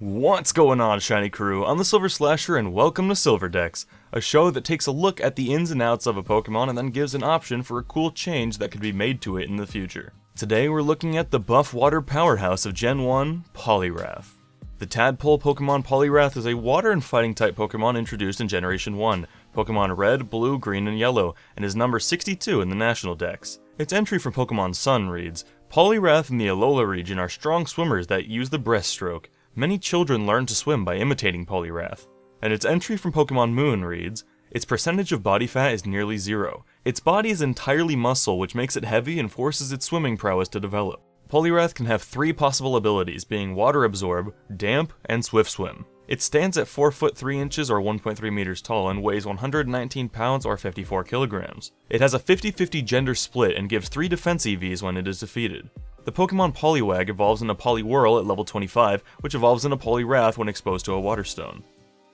What's going on, Shiny Crew? I'm the SilverSlasher and welcome to SilverDex, a show that takes a look at the ins and outs of a Pokemon and then gives an option for a cool change that could be made to it in the future. Today we're looking at the buff water powerhouse of Gen 1, Poliwrath. The Tadpole Pokemon Poliwrath is a water and fighting type Pokemon introduced in Generation 1, Pokemon Red, Blue, Green, and Yellow, and is number 62 in the National Dex. Its entry from Pokemon Sun reads, Poliwrath and the Alola region are strong swimmers that use the breaststroke. Many children learn to swim by imitating Poliwrath. And its entry from Pokemon Moon reads, its percentage of body fat is nearly 0. Its body is entirely muscle, which makes it heavy and forces its swimming prowess to develop. Poliwrath can have 3 possible abilities, being Water Absorb, Damp, and Swift Swim. It stands at 4 foot 3 inches or 1.3 meters tall and weighs 119 pounds or 54 kilograms. It has a 50-50 gender split and gives 3 defense EVs when it is defeated. The Pokemon Poliwag evolves into Poliwhirl at level 25, which evolves into Poliwrath when exposed to a Water Stone.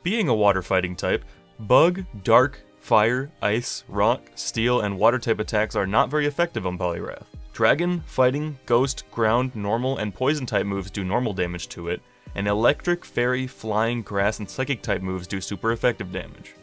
Being a water fighting type, Bug, Dark, Fire, Ice, Rock, Steel, and Water type attacks are not very effective on Poliwrath. Dragon, Fighting, Ghost, Ground, Normal, and Poison type moves do normal damage to it, and Electric, Fairy, Flying, Grass, and Psychic type moves do super effective damage.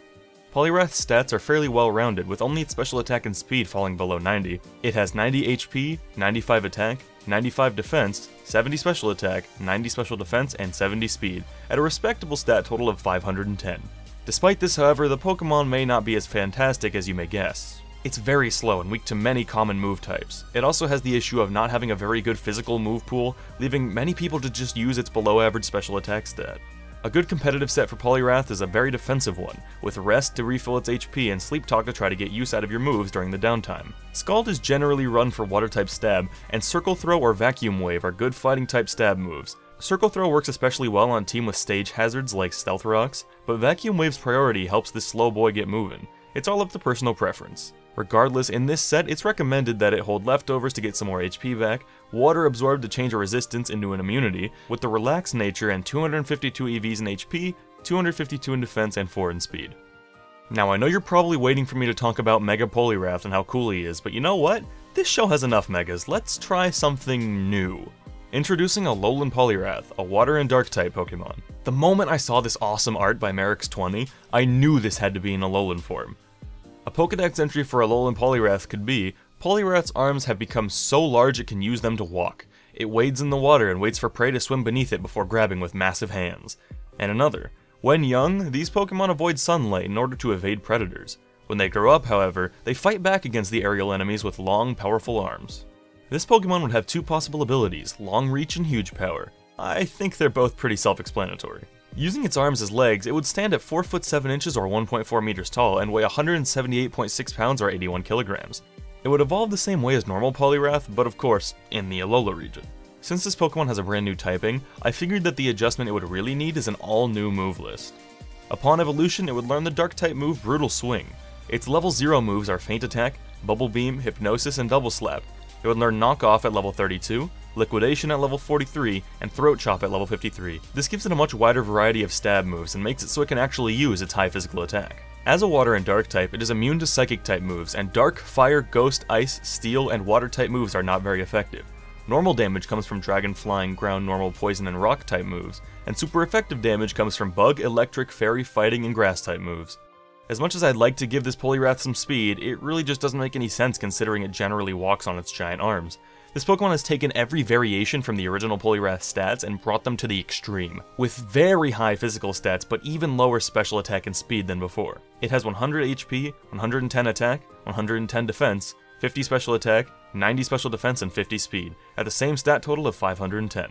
Poliwrath's stats are fairly well rounded, with only its special attack and speed falling below 90. It has 90 HP, 95 attack, 95 defense, 70 special attack, 90 special defense, and 70 speed, at a respectable stat total of 510. Despite this, however, the Pokemon may not be as fantastic as you may guess. It's very slow and weak to many common move types. It also has the issue of not having a very good physical move pool, leaving many people to just use its below average special attack stat. A good competitive set for Poliwrath is a very defensive one, with Rest to refill its HP and Sleep Talk to try to get use out of your moves during the downtime. Scald is generally run for Water-type stab, and Circle Throw or Vacuum Wave are good fighting-type stab moves. Circle Throw works especially well on team with stage hazards like Stealth Rocks, but Vacuum Wave's priority helps this slow boy get moving. It's all up to personal preference. Regardless, in this set, it's recommended that it hold leftovers to get some more HP back, Water Absorb to change a resistance into an immunity, with the relaxed nature and 252 EVs in HP, 252 in defense, and 4 in speed. Now I know you're probably waiting for me to talk about Mega Poliwrath and how cool he is, but you know what? This show has enough Megas, let's try something new. Introducing Alolan Poliwrath, a Water and Dark type Pokemon. The moment I saw this awesome art by Merrick's20, I knew this had to be in Alolan form. A Pokédex entry for Alolan Poliwrath could be, Poliwrath's arms have become so large it can use them to walk. It wades in the water and waits for prey to swim beneath it before grabbing with massive hands. And another, when young, these Pokemon avoid sunlight in order to evade predators. When they grow up, however, they fight back against the aerial enemies with long, powerful arms. This Pokemon would have 2 possible abilities, Long Reach and Huge Power. I think they're both pretty self-explanatory. Using its arms as legs, it would stand at 4 foot 7 inches or 1.4 meters tall and weigh 178.6 pounds or 81 kilograms. It would evolve the same way as normal Poliwrath, but of course, in the Alola region. Since this Pokemon has a brand new typing, I figured that the adjustment it would really need is an all-new move list. Upon evolution, it would learn the Dark-type move Brutal Swing. Its level 0 moves are Faint Attack, Bubble Beam, Hypnosis, and Double Slap. It would learn Knock Off at level 32, Liquidation at level 43, and Throat Chop at level 53. This gives it a much wider variety of stab moves and makes it so it can actually use its high physical attack. As a Water and Dark type, it is immune to Psychic type moves, and Dark, Fire, Ghost, Ice, Steel, and Water type moves are not very effective. Normal damage comes from Dragon, Flying, Ground, Normal, Poison, and Rock type moves, and super effective damage comes from Bug, Electric, Fairy, Fighting, and Grass type moves. As much as I'd like to give this Poliwrath some speed, it really just doesn't make any sense considering it generally walks on its giant arms. This Pokemon has taken every variation from the original Poliwrath stats and brought them to the extreme, with very high physical stats but even lower special attack and speed than before. It has 100 HP, 110 attack, 110 defense, 50 special attack, 90 special defense, and 50 speed, at the same stat total of 510.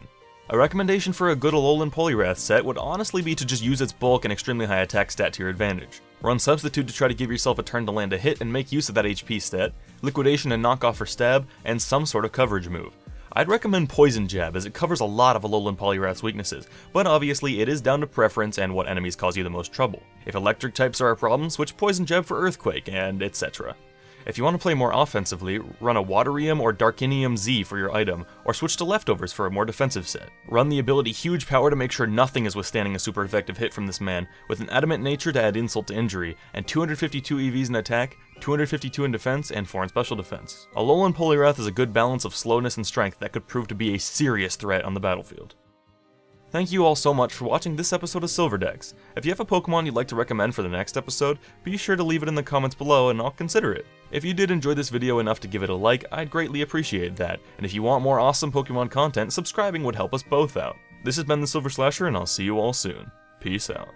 A recommendation for a good Alolan Poliwrath set would honestly be to just use its bulk and extremely high attack stat to your advantage. Run Substitute to try to give yourself a turn to land a hit and make use of that HP stat, Liquidation and Knock Off for stab, and some sort of coverage move. I'd recommend Poison Jab as it covers a lot of Alolan Poliwrath's weaknesses, but obviously it is down to preference and what enemies cause you the most trouble. If electric types are a problem, switch Poison Jab for Earthquake, and etc. If you want to play more offensively, run a Waterium or Darkinium Z for your item, or switch to Leftovers for a more defensive set. Run the ability Huge Power to make sure nothing is withstanding a super effective hit from this man, with an Adamant Nature to add insult to injury, and 252 EVs in attack, 252 in defense, and 4 in special defense. Alolan Poliwrath is a good balance of slowness and strength that could prove to be a serious threat on the battlefield. Thank you all so much for watching this episode of SilverDex. If you have a Pokemon you'd like to recommend for the next episode, be sure to leave it in the comments below and I'll consider it. If you did enjoy this video enough to give it a like, I'd greatly appreciate that, and if you want more awesome Pokemon content, subscribing would help us both out. This has been TheSilverSlasher and I'll see you all soon. Peace out.